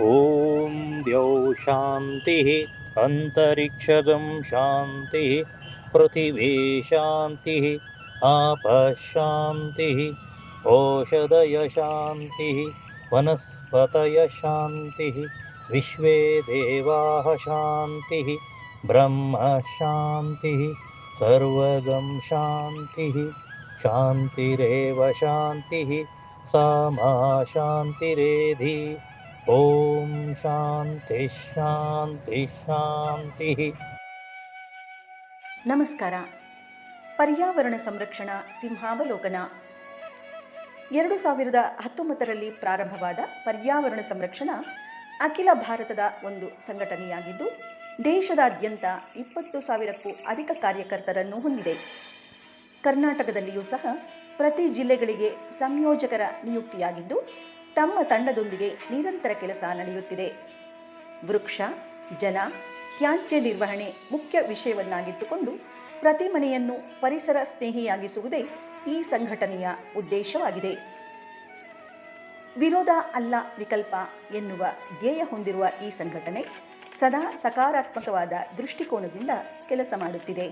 ಓಂ ದ್ಯೌ ಶಾಂತಿ ಅಂತರಿಕ್ಷದಂ ಶಾಂತಿ ಪೃಥಿವೀ ಶಾಂತಿ ಆಪ ಶಾಂತಿ ಓಷಧಯ ಶಾಂತಿ ವನಸ್ಪತಯ ಶಾಂತಿ ವಿಶ್ವೇ ದೇವಾಃ ಶಾಂತಿ ಬ್ರಹ್ಮ ಶಾಂತಿ ಸರ್ವಗಂ ಶಾಂತಿ ಶಾಂತಿರೇವ ಶಾಂತಿ ಸಾ ಮಾ ಶಾಂತಿರೇಧಿ. ಓಂ ಶಾಂತಿ ಶಾಂತಿ ಶಾಂತಿ. ನಮಸ್ಕಾರ. ಪರ್ಯಾವರಣ ಸಂರಕ್ಷಣಾ ಸಿಂಹಾವಲೋಕನ. 2019ರಲ್ಲಿ ಪ್ರಾರಂಭವಾದ ಪರ್ಯಾವರಣ ಸಂರಕ್ಷಣಾ ಅಖಿಲ ಭಾರತದ ಒಂದು ಸಂಘಟನೆಯಾಗಿದ್ದು, ದೇಶದಾದ್ಯಂತ 20,000ಕ್ಕೂ ಅಧಿಕ ಕಾರ್ಯಕರ್ತರನ್ನು ಹೊಂದಿದೆ. ಕರ್ನಾಟಕದಲ್ಲಿಯೂ ಸಹ ಪ್ರತಿ ಜಿಲ್ಲೆಗಳಿಗೆ ಸಂಯೋಜಕರ ನಿಯುಕ್ತಿಯಾಗಿದ್ದು, ತಮ್ಮ ತಂಡದೊಂದಿಗೆ ನಿರಂತರ ಕೆಲಸ ನಡೆಯುತ್ತಿದೆ. ವೃಕ್ಷ, ಜಲ, ತ್ಯಾಜ್ಯ ನಿರ್ವಹಣೆ ಮುಖ್ಯ ವಿಷಯವನ್ನಾಗಿಟ್ಟುಕೊಂಡು ಪ್ರತಿ ಮನೆಯನ್ನು ಪರಿಸರ ಸ್ನೇಹಿಯಾಗಿಸುವುದೇ ಈ ಸಂಘಟನೆಯ ಉದ್ದೇಶವಾಗಿದೆ. ವಿರೋಧ ಅಲ್ಲ ವಿಕಲ್ಪ ಎನ್ನುವ ಧ್ಯೇಯ ಹೊಂದಿರುವ ಈ ಸಂಘಟನೆ ಸದಾ ಸಕಾರಾತ್ಮಕವಾದ ದೃಷ್ಟಿಕೋನದಿಂದ ಕೆಲಸ ಮಾಡುತ್ತಿದೆ.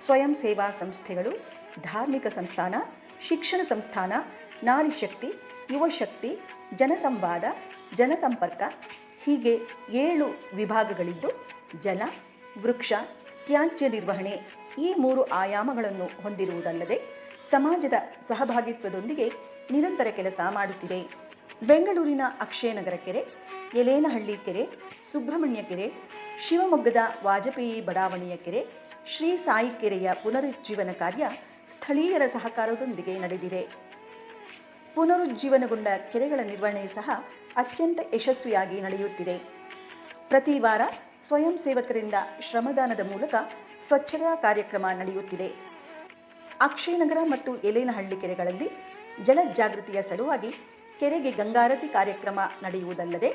ಸ್ವಯಂ ಸೇವಾ ಸಂಸ್ಥೆಗಳು, ಧಾರ್ಮಿಕ ಸಂಸ್ಥಾನ, ಶಿಕ್ಷಣ ಸಂಸ್ಥಾನ, ನಾರಿಶಕ್ತಿ, ಯುವಶಕ್ತಿ, ಜನಸಂವಾದ, ಜನಸಂಪರ್ಕ ಹೀಗೆ 7 ವಿಭಾಗಗಳಿದ್ದು, ಜಲ, ವೃಕ್ಷ, ತ್ಯಾಜ್ಯ ನಿರ್ವಹಣೆ ಈ 3 ಆಯಾಮಗಳನ್ನು ಹೊಂದಿರುವುದಲ್ಲದೆ ಸಮಾಜದ ಸಹಭಾಗಿತ್ವದೊಂದಿಗೆ ನಿರಂತರ ಕೆಲಸ ಮಾಡುತ್ತಿದೆ. ಬೆಂಗಳೂರಿನ ಅಕ್ಷಯನಗರ ಕೆರೆ, ಯಲೇನಹಳ್ಳಿ ಕೆರೆ, ಸುಬ್ರಹ್ಮಣ್ಯ ಕೆರೆ, ಶಿವಮೊಗ್ಗದ ವಾಜಪೇಯಿ ಬಡಾವಣೆಯ ಕೆರೆ, ಶ್ರೀ ಸಾಯಿ ಕೆರೆಯ ಪುನರುಜ್ಜೀವನ ಕಾರ್ಯ ಸ್ಥಳೀಯರ ಸಹಕಾರದೊಂದಿಗೆ ನಡೆದಿದೆ. ಪುನರುಜ್ಜೀವನಗೊಂಡ ಕೆರೆಗಳ ನಿರ್ವಹಣೆ ಸಹ ಅತ್ಯಂತ ಯಶಸ್ವಿಯಾಗಿ ನಡೆಯುತ್ತಿದೆ. ಪ್ರತಿ ವಾರ ಸ್ವಯಂ ಸೇವಕರಿಂದ ಶ್ರಮದಾನದ ಮೂಲಕ ಸ್ವಚ್ಛತಾ ಕಾರ್ಯಕ್ರಮ ನಡೆಯುತ್ತಿದೆ. ಅಕ್ಷಯನಗರ ಮತ್ತು ಯಲೇನಹಳ್ಳಿ ಕೆರೆಗಳಲ್ಲಿ ಜಲ ಜಾಗೃತಿಯ ಸಲುವಾಗಿ ಕೆರೆಗೆ ಗಂಗಾರತಿ ಕಾರ್ಯಕ್ರಮ ನಡೆಯುವುದಲ್ಲದೆ,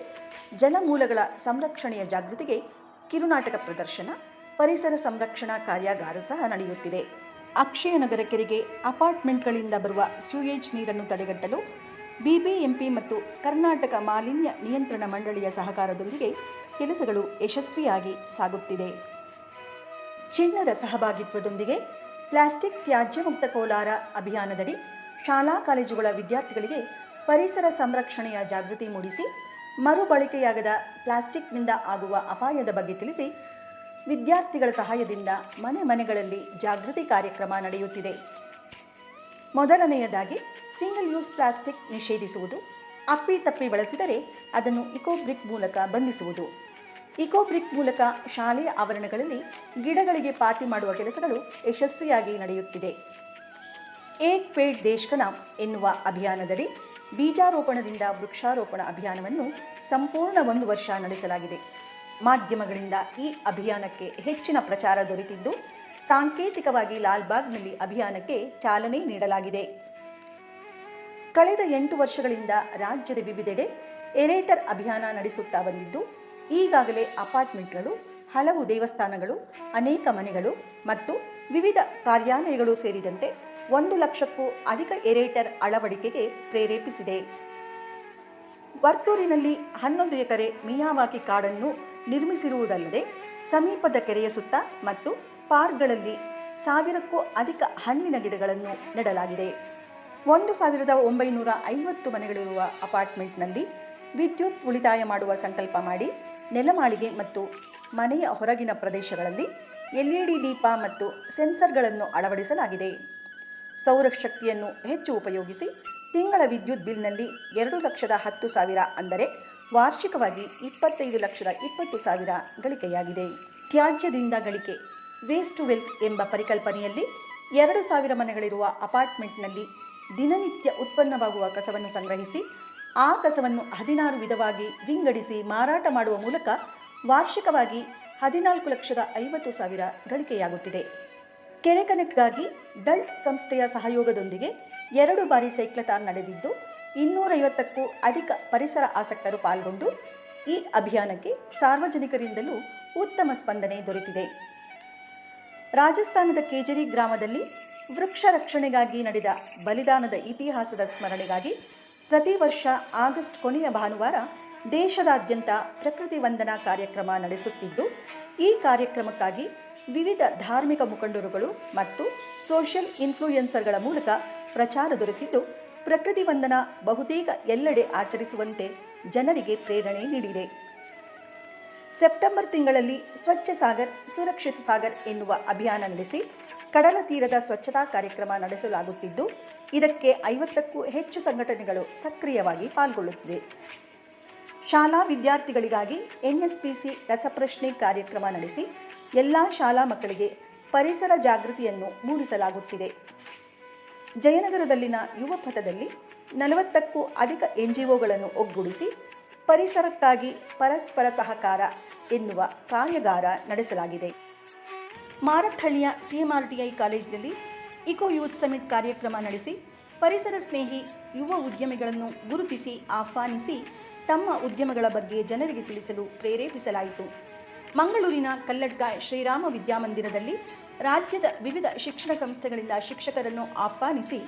ಜಲಮೂಲಗಳ ಸಂರಕ್ಷಣೆಯ ಜಾಗೃತಿಗೆ ಕಿರುನಾಟಕ ಪ್ರದರ್ಶನ, ಪರಿಸರ ಸಂರಕ್ಷಣಾ ಕಾರ್ಯಾಗಾರ ಸಹ ನಡೆಯುತ್ತಿದೆ. ಅಕ್ಷಯನಗರ ಕೆರೆಗೆ ಅಪಾರ್ಟ್ಮೆಂಟ್ಗಳಿಂದ ಬರುವ ಸ್ಯೂಯೇಜ್ ನೀರನ್ನು ತಡೆಗಟ್ಟಲು ಬಿಬಿಎಂಪಿ ಮತ್ತು ಕರ್ನಾಟಕ ಮಾಲಿನ್ಯ ನಿಯಂತ್ರಣ ಮಂಡಳಿಯ ಸಹಕಾರದೊಂದಿಗೆ ಕೆಲಸಗಳು ಯಶಸ್ವಿಯಾಗಿ ಸಾಗುತ್ತಿದೆ. ಚಿಣ್ಣರ ಸಹಭಾಗಿತ್ವದೊಂದಿಗೆ ಪ್ಲಾಸ್ಟಿಕ್ ತ್ಯಾಜ್ಯ ಮುಕ್ತ ಕೋಲಾರ ಅಭಿಯಾನದಡಿ ಶಾಲಾ ಕಾಲೇಜುಗಳ ವಿದ್ಯಾರ್ಥಿಗಳಿಗೆ ಪರಿಸರ ಸಂರಕ್ಷಣೆಯ ಜಾಗೃತಿ ಮೂಡಿಸಿ, ಮರುಬಳಕೆಯಾಗದ ಪ್ಲಾಸ್ಟಿಕ್ನಿಂದ ಆಗುವ ಅಪಾಯದ ಬಗ್ಗೆ ತಿಳಿಸಿ, ವಿದ್ಯಾರ್ಥಿಗಳ ಸಹಾಯದಿಂದ ಮನೆ ಮನೆಗಳಲ್ಲಿ ಜಾಗೃತಿ ಕಾರ್ಯಕ್ರಮ ನಡೆಯುತ್ತಿದೆ. ಮೊದಲನೆಯದಾಗಿ ಸಿಂಗಲ್ ಯೂಸ್ ಪ್ಲಾಸ್ಟಿಕ್ ನಿಷೇಧಿಸುವುದು, ಅಪ್ಪಿತಪ್ಪಿ ಬಳಸಿದರೆ ಅದನ್ನು ಇಕೋಬ್ರಿಕ್ ಮೂಲಕ ಬಂಧಿಸುವುದು. ಇಕೋಬ್ರಿಕ್ ಮೂಲಕ ಶಾಲೆಯ ಆವರಣಗಳಲ್ಲಿ ಗಿಡಗಳಿಗೆ ಪಾತಿ ಮಾಡುವ ಕೆಲಸಗಳು ಯಶಸ್ವಿಯಾಗಿ ನಡೆಯುತ್ತಿದೆ. ಏಕ್ ಪೇಡ್ ದೇಶ್ ಕಾ ನಾಮ್ ಎನ್ನುವ ಅಭಿಯಾನದಡಿ ಬೀಜಾರೋಪಣದಿಂದ ವೃಕ್ಷಾರೋಪಣ ಅಭಿಯಾನವನ್ನು ಸಂಪೂರ್ಣ 1 ವರ್ಷ ನಡೆಸಲಾಗಿದೆ. ಮಾಧ್ಯಮಗಳಿಂದ ಈ ಅಭಿಯಾನಕ್ಕೆ ಹೆಚ್ಚಿನ ಪ್ರಚಾರ ದೊರೆತಿದ್ದು, ಸಾಂಕೇತಿಕವಾಗಿ ಲಾಲ್ಬಾಗ್ನಲ್ಲಿ ಅಭಿಯಾನಕ್ಕೆ ಚಾಲನೆ ನೀಡಲಾಗಿದೆ. ಕಳೆದ 8 ವರ್ಷಗಳಿಂದ ರಾಜ್ಯದ ವಿವಿಧೆಡೆ ಏರೇಟರ್ ಅಭಿಯಾನ ನಡೆಸುತ್ತಾ ಬಂದಿದ್ದು, ಈಗಾಗಲೇ ಅಪಾರ್ಟ್ಮೆಂಟ್ಗಳು, ಹಲವು ದೇವಸ್ಥಾನಗಳು, ಅನೇಕ ಮನೆಗಳು ಮತ್ತು ವಿವಿಧ ಕಾರ್ಯಾಲಯಗಳು ಸೇರಿದಂತೆ 1 ಲಕ್ಷಕ್ಕೂ ಅಧಿಕ ಏರೇಟರ್ ಅಳವಡಿಕೆಗೆ ಪ್ರೇರೇಪಿಸಿದೆ. ವರ್ತೂರಿನಲ್ಲಿ 11 ಎಕರೆ ಮಿಯಾವಾಕಿ ಕಾಡನ್ನು ನಿರ್ಮಿಸಿರುವುದಲ್ಲದೆ, ಸಮೀಪದ ಕೆರೆಯ ಸುತ್ತ ಮತ್ತು ಪಾರ್ಕ್ಗಳಲ್ಲಿ 1000ಕ್ಕೂ ಅಧಿಕ ಹಣ್ಣಿನ ಗಿಡಗಳನ್ನು ನೆಡಲಾಗಿದೆ. 1950 ಮನೆಗಳಿರುವ ಅಪಾರ್ಟ್ಮೆಂಟ್ನಲ್ಲಿ ವಿದ್ಯುತ್ ಉಳಿತಾಯ ಮಾಡುವ ಸಂಕಲ್ಪ ಮಾಡಿ ನೆಲಮಾಳಿಗೆ ಮತ್ತು ಮನೆಯ ಹೊರಗಿನ ಪ್ರದೇಶಗಳಲ್ಲಿ LED ದೀಪ ಮತ್ತು ಸೆನ್ಸರ್ಗಳನ್ನು ಅಳವಡಿಸಲಾಗಿದೆ. ಸೌರಶಕ್ತಿಯನ್ನು ಹೆಚ್ಚು ಉಪಯೋಗಿಸಿ ತಿಂಗಳ ವಿದ್ಯುತ್ ಬಿಲ್ನಲ್ಲಿ 2,10,000 ಅಂದರೆ ವಾರ್ಷಿಕವಾಗಿ 25,20,000 ಗಳಿಕೆಯಾಗಿದೆ. ತ್ಯಾಜ್ಯದಿಂದ ಗಳಿಕೆ, ವೇಸ್ಟ್ ಟು ವೆಲ್ತ್ ಎಂಬ ಪರಿಕಲ್ಪನೆಯಲ್ಲಿ 2,000 ಮನೆಗಳಿರುವ ಅಪಾರ್ಟ್ಮೆಂಟ್ನಲ್ಲಿ ದಿನನಿತ್ಯ ಉತ್ಪನ್ನವಾಗುವ ಕಸವನ್ನು ಸಂಗ್ರಹಿಸಿ ಆ ಕಸವನ್ನು 16 ವಿಧವಾಗಿ ವಿಂಗಡಿಸಿ ಮಾರಾಟ ಮಾಡುವ ಮೂಲಕ ವಾರ್ಷಿಕವಾಗಿ 14,50,000 ಗಳಿಕೆಯಾಗುತ್ತಿದೆ. ಕೆರೆ ಕನೆಕ್ಟ್ಗಾಗಿ ಡಲ್ಟ್ ಸಂಸ್ಥೆಯ ಸಹಯೋಗದೊಂದಿಗೆ 2 ಬಾರಿ ಸೈಕ್ಲಥಾನ್ ನಡೆದಿದ್ದು, 250ಕ್ಕೂ ಅಧಿಕ ಪರಿಸರ ಆಸಕ್ತರು ಪಾಲ್ಗೊಂಡು ಈ ಅಭಿಯಾನಕ್ಕೆ ಸಾರ್ವಜನಿಕರಿಂದಲೂ ಉತ್ತಮ ಸ್ಪಂದನೆ ದೊರೆತಿದೆ. ರಾಜಸ್ಥಾನದ ಕೇಜರಿ ಗ್ರಾಮದಲ್ಲಿ ವೃಕ್ಷ ರಕ್ಷಣೆಗಾಗಿ ನಡೆದ ಬಲಿದಾನದ ಇತಿಹಾಸದ ಸ್ಮರಣೆಗಾಗಿ ಪ್ರತಿ ವರ್ಷ ಆಗಸ್ಟ್ ಕೊನೆಯ ಭಾನುವಾರ ದೇಶದಾದ್ಯಂತ ಪ್ರಕೃತಿ ವಂದನಾ ಕಾರ್ಯಕ್ರಮ ನಡೆಸುತ್ತಿದ್ದು, ಈ ಕಾರ್ಯಕ್ರಮಕ್ಕಾಗಿ ವಿವಿಧ ಧಾರ್ಮಿಕ ಮುಖಂಡರುಗಳು ಮತ್ತು ಸೋಷಿಯಲ್ ಇನ್ಫ್ಲೂಯೆನ್ಸರ್ಗಳ ಮೂಲಕ ಪ್ರಚಾರ ದೊರೆತಿದ್ದು, ಪ್ರಕೃತಿ ವಂದನಾ ಬಹುತೇಕ ಎಲ್ಲೆಡೆ ಆಚರಿಸುವಂತೆ ಜನರಿಗೆ ಪ್ರೇರಣೆ ನೀಡಿದೆ. ಸೆಪ್ಟೆಂಬರ್ ತಿಂಗಳಲ್ಲಿ ಸ್ವಚ್ಛ ಸಾಗರ್ ಸುರಕ್ಷಿತ ಸಾಗರ್ ಎನ್ನುವ ಅಭಿಯಾನ ನಡೆಸಿ ಕಡಲ ತೀರದ ಸ್ವಚ್ಛತಾ ಕಾರ್ಯಕ್ರಮ ನಡೆಸಲಾಗುತ್ತಿದ್ದು, ಇದಕ್ಕೆ 50ಕ್ಕೂ ಹೆಚ್ಚು ಸಂಘಟನೆಗಳು ಸಕ್ರಿಯವಾಗಿ ಪಾಲ್ಗೊಳ್ಳುತ್ತಿದೆ. ಶಾಲಾ ವಿದ್ಯಾರ್ಥಿಗಳಿಗಾಗಿ NSPC ರಸಪ್ರಶ್ನೆ ಕಾರ್ಯಕ್ರಮ ನಡೆಸಿ ಎಲ್ಲ ಶಾಲಾ ಮಕ್ಕಳಿಗೆ ಪರಿಸರ ಜಾಗೃತಿಯನ್ನು ಮೂಡಿಸಲಾಗುತ್ತಿದೆ. ಜಯನಗರದಲ್ಲಿನ ಯುವ ಪಥದಲ್ಲಿ 40ಕ್ಕೂ ಅಧಿಕ NGOಗಳನ್ನು ಒಗ್ಗೂಡಿಸಿ ಪರಿಸರಕ್ಕಾಗಿ ಪರಸ್ಪರ ಸಹಕಾರ ಎನ್ನುವ ಕಾರ್ಯಾಗಾರ ನಡೆಸಲಾಗಿದೆ. ಮಾರತ್ಹಳ್ಳಿಯ CMRTI ಕಾಲೇಜಿನಲ್ಲಿ ಇಕೋ ಯೂತ್ ಸಮಿಟ್ ಕಾರ್ಯಕ್ರಮ ನಡೆಸಿ ಪರಿಸರ ಸ್ನೇಹಿ ಯುವ ಉದ್ಯಮಿಗಳನ್ನು ಗುರುತಿಸಿ ಆಹ್ವಾನಿಸಿ ತಮ್ಮ ಉದ್ಯಮಗಳ ಬಗ್ಗೆ ಜನರಿಗೆ ತಿಳಿಸಲು ಪ್ರೇರೇಪಿಸಲಾಯಿತು. ಮಂಗಳೂರಿನ ಕಲ್ಲಡ್ಕ ಶ್ರೀರಾಮ ವಿದ್ಯಾಮಂದಿರದಲ್ಲಿ ರಾಜ್ಯದ ವಿವಿಧ ಶಿಕ್ಷಣ ಸಂಸ್ಥೆಗಳಿಂದ ಶಿಕ್ಷಕರನ್ನು ಆಹ್ವಾನಿಸಿ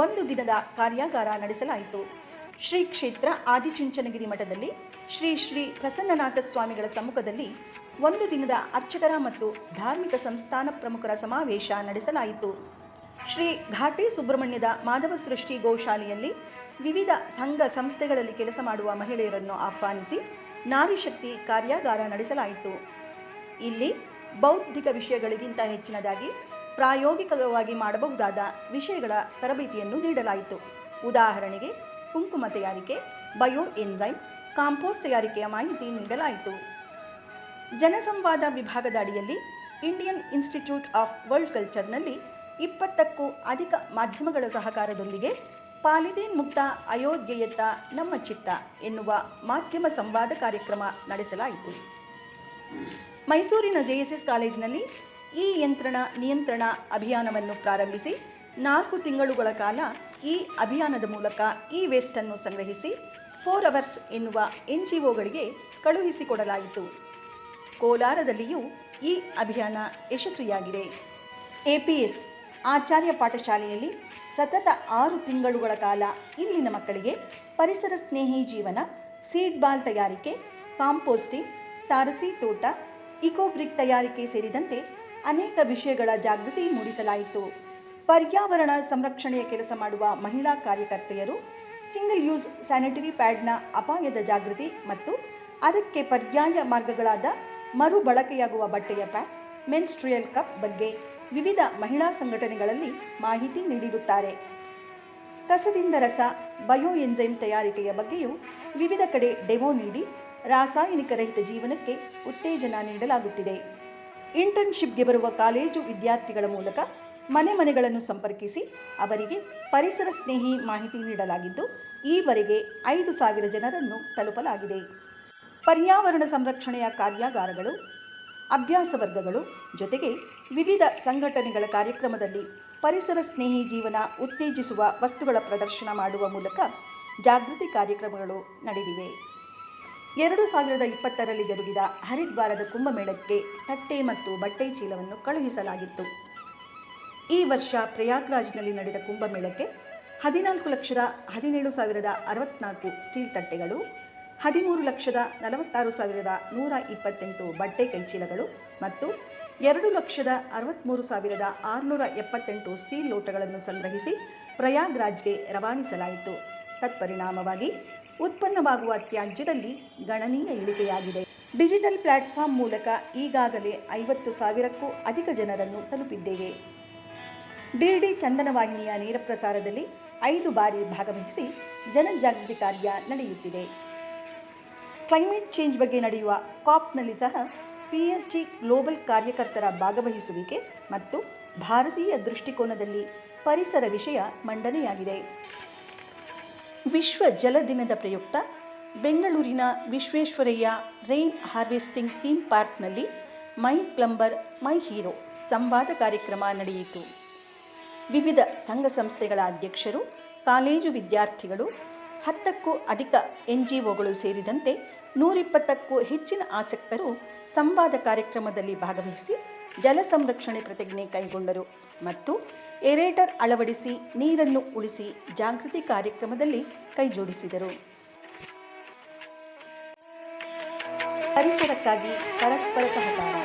1 ದಿನದ ಕಾರ್ಯಾಗಾರ ನಡೆಸಲಾಯಿತು. ಶ್ರೀ ಕ್ಷೇತ್ರ ಆದಿಚುಂಚನಗಿರಿ ಮಠದಲ್ಲಿ ಶ್ರೀ ಪ್ರಸನ್ನನಾಥ ಸ್ವಾಮಿಗಳ ಸಮ್ಮುಖದಲ್ಲಿ 1 ದಿನದ ಅರ್ಚಕರ ಮತ್ತು ಧಾರ್ಮಿಕ ಸಂಸ್ಥಾನ ಪ್ರಮುಖರ ಸಮಾವೇಶ ನಡೆಸಲಾಯಿತು. ಶ್ರೀ ಘಾಟಿ ಸುಬ್ರಹ್ಮಣ್ಯದ ಮಾಧವ ಸೃಷ್ಟಿ ಗೋಶಾಲೆಯಲ್ಲಿ ವಿವಿಧ ಸಂಘ ಸಂಸ್ಥೆಗಳಲ್ಲಿ ಕೆಲಸ ಮಾಡುವ ಮಹಿಳೆಯರನ್ನು ಆಹ್ವಾನಿಸಿ ನಾರಿಶಕ್ತಿ ಕಾರ್ಯಾಗಾರ ನಡೆಸಲಾಯಿತು. ಇಲ್ಲಿ ಬೌದ್ಧಿಕ ವಿಷಯಗಳಿಗಿಂತ ಹೆಚ್ಚಿನದಾಗಿ ಪ್ರಾಯೋಗಿಕವಾಗಿ ಮಾಡಬಹುದಾದ ವಿಷಯಗಳ ತರಬೇತಿಯನ್ನು ನೀಡಲಾಯಿತು. ಉದಾಹರಣೆಗೆ ಕುಂಕುಮ ತಯಾರಿಕೆ, ಬಯೋ ಎನ್ಸೈಮ್, ಕಾಂಪೋಸ್ಟ್ ತಯಾರಿಕೆಯ ಮಾಹಿತಿ ನೀಡಲಾಯಿತು. ಜನಸಂವಾದ ವಿಭಾಗದ ಅಡಿಯಲ್ಲಿ ಇಂಡಿಯನ್ ಇನ್ಸ್ಟಿಟ್ಯೂಟ್ ಆಫ್ ವರ್ಲ್ಡ್ ಕಲ್ಚರ್ನಲ್ಲಿ 20ಕ್ಕೂ ಅಧಿಕ ಮಾಧ್ಯಮಗಳ ಸಹಕಾರದೊಂದಿಗೆ ಪಾಲಿಥೀನ್ ಮುಕ್ತ ಅಯೋಧ್ಯೆಯತ್ತ ನಮ್ಮ ಚಿತ್ತ ಎನ್ನುವ ಮಾಧ್ಯಮ ಸಂವಾದ ಕಾರ್ಯಕ್ರಮ ನಡೆಸಲಾಯಿತು. ಮೈಸೂರಿನ JSS ಕಾಲೇಜಿನಲ್ಲಿ ಈ ಯಂತ್ರಣ ನಿಯಂತ್ರಣ ಅಭಿಯಾನವನ್ನು ಪ್ರಾರಂಭಿಸಿ 4 ತಿಂಗಳುಗಳ ಕಾಲ ಈ ಅಭಿಯಾನದ ಮೂಲಕ ಈ ವೇಸ್ಟನ್ನು ಸಂಗ್ರಹಿಸಿ 4 ಅವರ್ಸ್ ಎನ್ನುವ NGOಗಳಿಗೆ ಕಳುಹಿಸಿಕೊಡಲಾಯಿತು. ಕೋಲಾರದಲ್ಲಿಯೂ ಈ ಅಭಿಯಾನ ಯಶಸ್ವಿಯಾಗಿದೆ. APS ಆಚಾರ್ಯ ಪಾಠಶಾಲೆಯಲ್ಲಿ ಸತತ 6 ತಿಂಗಳುಗಳ ಕಾಲ ಇಲ್ಲಿನ ಮಕ್ಕಳಿಗೆ ಪರಿಸರ ಸ್ನೇಹಿ ಜೀವನ, ಸೀಡ್ ಬಾಲ್ ತಯಾರಿಕೆ, ಕಾಂಪೋಸ್ಟಿಂಗ್, ತಾರಸಿ ತೋಟ, ಇಕೋ ಬ್ರಿಕ್ ತಯಾರಿಕೆ ಸೇರಿದಂತೆ ಅನೇಕ ವಿಷಯಗಳ ಜಾಗೃತಿ ಮೂಡಿಸಲಾಯಿತು. ಪರ್ಯಾವರಣ ಸಂರಕ್ಷಣೆಯ ಕೆಲಸ ಮಾಡುವ ಮಹಿಳಾ ಕಾರ್ಯಕರ್ತೆಯರು ಸಿಂಗಲ್ ಯೂಸ್ ಸ್ಯಾನಿಟರಿ ಪ್ಯಾಡ್ನ ಅಪಾಯದ ಜಾಗೃತಿ ಮತ್ತು ಅದಕ್ಕೆ ಪರ್ಯಾಯ ಮಾರ್ಗಗಳಾದ ಮರು ಬಳಕೆಯಾಗುವ ಬಟ್ಟೆಯ ಪ್ಯಾಡ್, ಮೆನ್ಸ್ಟ್ರುಯಲ್ ಕಪ್ ಬಗ್ಗೆ ವಿವಿಧ ಮಹಿಳಾ ಸಂಘಟನೆಗಳಲ್ಲಿ ಮಾಹಿತಿ ನೀಡಿರುತ್ತಾರೆ. ಕಸದಿಂದ ರಸ, ಬಯೋ ಎನ್ಸೈಮ್ ತಯಾರಿಕೆಯ ಬಗ್ಗೆಯೂ ವಿವಿಧ ಕಡೆ ಡೆಮೋ ನೀಡಿ ರಾಸಾಯನಿಕ ರಹಿತ ಜೀವನಕ್ಕೆ ಉತ್ತೇಜನ ನೀಡಲಾಗುತ್ತಿದೆ. ಇಂಟರ್ನ್ಶಿಪ್ಗೆ ಬರುವ ಕಾಲೇಜು ವಿದ್ಯಾರ್ಥಿಗಳ ಮೂಲಕ ಮನೆಗಳನ್ನು ಸಂಪರ್ಕಿಸಿ ಅವರಿಗೆ ಪರಿಸರ ಸ್ನೇಹಿ ಮಾಹಿತಿ ನೀಡಲಾಗಿದ್ದು, ಈವರೆಗೆ 5,000 ಜನರನ್ನು ತಲುಪಲಾಗಿದೆ. ಪರ್ಯಾವರಣ ಸಂರಕ್ಷಣೆಯ ಕಾರ್ಯಾಗಾರಗಳು, ಅಭ್ಯಾಸ ವರ್ಗಗಳು ಜೊತೆಗೆ ವಿವಿಧ ಸಂಘಟನೆಗಳ ಕಾರ್ಯಕ್ರಮದಲ್ಲಿ ಪರಿಸರ ಸ್ನೇಹಿ ಜೀವನ ಉತ್ತೇಜಿಸುವ ವಸ್ತುಗಳ ಪ್ರದರ್ಶನ ಮಾಡುವ ಮೂಲಕ ಜಾಗೃತಿ ಕಾರ್ಯಕ್ರಮಗಳು ನಡೆದಿವೆ. 2020ರಲ್ಲಿ ಜರುಗಿದ ಹರಿದ್ವಾರದ ಕುಂಭಮೇಳಕ್ಕೆ ತಟ್ಟೆ ಮತ್ತು ಬಟ್ಟೆ ಚೀಲವನ್ನು ಕಳುಹಿಸಲಾಗಿತ್ತು. ಈ ವರ್ಷ ಪ್ರಯಾಗ್ರಾಜ್ನಲ್ಲಿ ನಡೆದ ಕುಂಭಮೇಳಕ್ಕೆ 14,17,064 ಸ್ಟೀಲ್ ತಟ್ಟೆಗಳು, 13,46,128 ಬಟ್ಟೆ ಕೈಚೀಲಗಳು ಮತ್ತು 2,63,678 ಸ್ಟೀಲ್ ಲೋಟಗಳನ್ನು ಸಂಗ್ರಹಿಸಿ ಪ್ರಯಾಗ್ರಾಜ್ಗೆ ರವಾನಿಸಲಾಯಿತು. ತತ್ಪರಿಣಾಮವಾಗಿ ಉತ್ಪನ್ನವಾಗುವ ತ್ಯಾಜ್ಯದಲ್ಲಿ ಗಣನೀಯ ಇಳಿಕೆಯಾಗಿದೆ. ಡಿಜಿಟಲ್ ಪ್ಲಾಟ್ಫಾರ್ಮ್ ಮೂಲಕ ಈಗಾಗಲೇ 50,000ಕ್ಕೂ ಅಧಿಕ ಜನರನ್ನು ತಲುಪಿದ್ದೇವೆ. DD ಚಂದನ ವಾಹಿನಿಯ ನೇರ ಪ್ರಸಾರದಲ್ಲಿ 5 ಬಾರಿ ಭಾಗವಹಿಸಿ ಜನಜಾಗೃತಿ ಕಾರ್ಯ ನಡೆಯುತ್ತಿದೆ. ಕ್ಲೈಮೇಟ್ ಚೇಂಜ್ ಬಗ್ಗೆ ನಡೆಯುವ ಕಾಪ್ನಲ್ಲಿ ಸಹ PSG ಗ್ಲೋಬಲ್ ಕಾರ್ಯಕರ್ತರ ಭಾಗವಹಿಸುವಿಕೆ ಮತ್ತು ಭಾರತೀಯ ದೃಷ್ಟಿಕೋನದಲ್ಲಿ ಪರಿಸರ ವಿಷಯ ಮಂಡನೆಯಾಗಿದೆ. ವಿಶ್ವ ಜಲ ದಿನದ ಪ್ರಯುಕ್ತ ಬೆಂಗಳೂರಿನ ವಿಶ್ವೇಶ್ವರಯ್ಯ ರೈನ್ ಹಾರ್ವೆಸ್ಟಿಂಗ್ ಥೀಮ್ ಪಾರ್ಕ್ನಲ್ಲಿ ಮೈ ಪ್ಲಂಬರ್ ಮೈ ಹೀರೋ ಸಂವಾದ ಕಾರ್ಯಕ್ರಮ ನಡೆಯಿತು. ವಿವಿಧ ಸಂಘ ಸಂಸ್ಥೆಗಳ ಅಧ್ಯಕ್ಷರು, ಕಾಲೇಜು ವಿದ್ಯಾರ್ಥಿಗಳು, 10ಕ್ಕೂ ಅಧಿಕ NGOಗಳು ಸೇರಿದಂತೆ 120ಕ್ಕೂ ಹೆಚ್ಚಿನ ಆಸಕ್ತರು ಸಂವಾದ ಕಾರ್ಯಕ್ರಮದಲ್ಲಿ ಭಾಗವಹಿಸಿ ಜಲ ಸಂರಕ್ಷಣೆ ಪ್ರತಿಜ್ಞೆ ಕೈಗೊಂಡರು ಮತ್ತು ಏರೇಟರ್ ಅಳವಡಿಸಿ ನೀರನ್ನು ಉಳಿಸಿ ಜಾಗೃತಿ ಕಾರ್ಯಕ್ರಮದಲ್ಲಿ ಕೈಜೋಡಿಸಿದರು. ಪರಿಸರಕ್ಕಾಗಿ ಪರಸ್ಪರ ಸಹಕಾರ.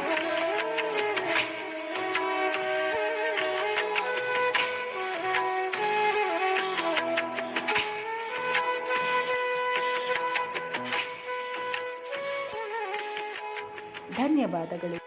ಧನ್ಯವಾದಗಳು.